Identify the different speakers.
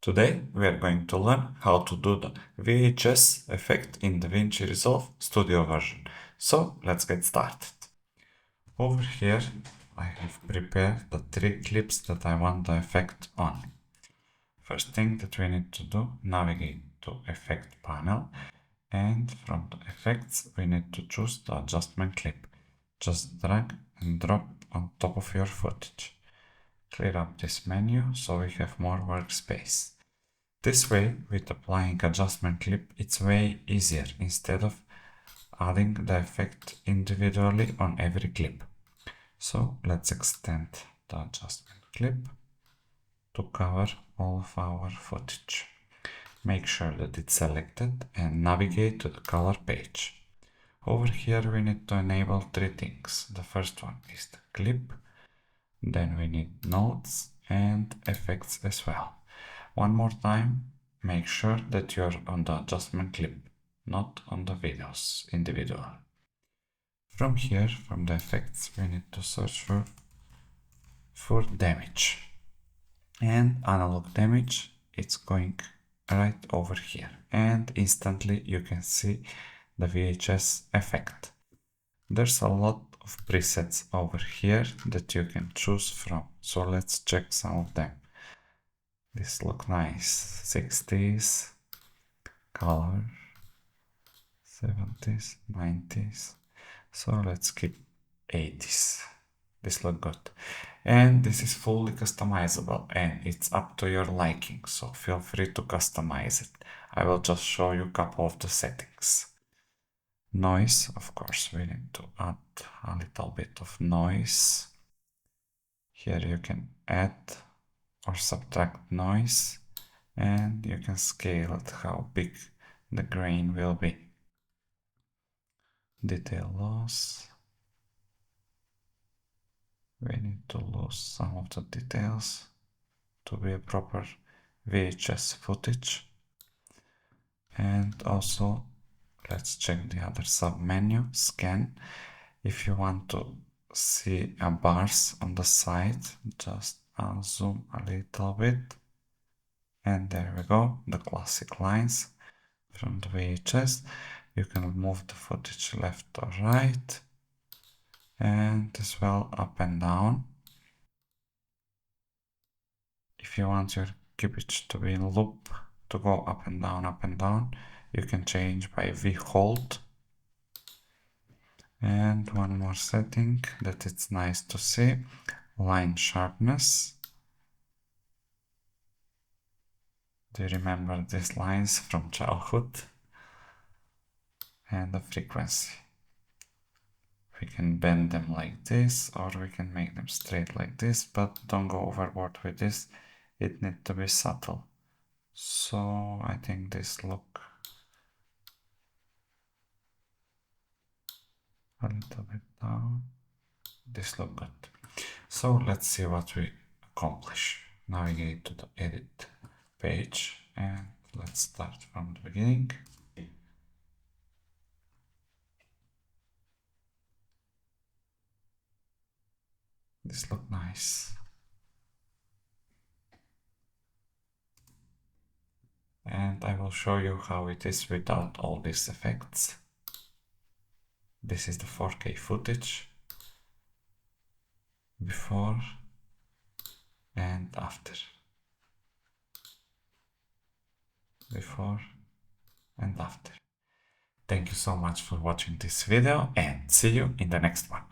Speaker 1: Today we are going to learn how to do the VHS effect in DaVinci Resolve Studio version. So let's get started. Over here I have prepared the 3 clips that I want the effect on. First thing that we need to do, navigate to Effect panel, and from the effects we need to choose the adjustment clip. Just drag and drop on top of your footage. Clear up this menu so we have more workspace. This way, with applying adjustment clip, it's way easier instead of adding the effect individually on every clip. So let's extend the adjustment clip to cover all of our footage. Make sure that it's selected and navigate to the color page. Over here we need to enable 3 things. The first one is the clip, then we need notes and effects as well. One more time, make sure that you're on the adjustment clip, not on the videos individual. From here, from the effects, we need to search for damage. And analog damage, it's going right over here. And instantly you can see the VHS effect. There's a lot of presets over here that you can choose from. So let's check some of them. This look nice. 60s, color, 70s, 90s. So let's keep 80s. This look good. And this is fully customizable and it's up to your liking. So feel free to customize it. I will just show you a couple of the settings. Noise, of course, we need to add a little bit of noise. Here you can add or subtract noise, and you can scale it how big the grain will be. Detail loss. We need to lose some of the details to be a proper VHS footage. And also let's check the other sub menu, scan. If you want to see a bars on the side, just zoom a little bit, and there we go, the classic lines from the VHS. You can move the footage left or right, and as well up and down. If you want your cubage to be in loop, to go up and down, you can change by V hold. And one more setting that it's nice to see, line sharpness. Do you remember these lines from childhood? And the frequency. We can bend them like this, or we can make them straight like this, but don't go overboard with this. It needs to be subtle. So I think this look a little bit down. This look good. So let's see what we accomplish. Navigate to the edit page and let's start from the beginning. This look nice. And I will show you how it is without all these effects. This is the 4K footage before and after. Before and after. Thank you so much for watching this video and see you in the next one.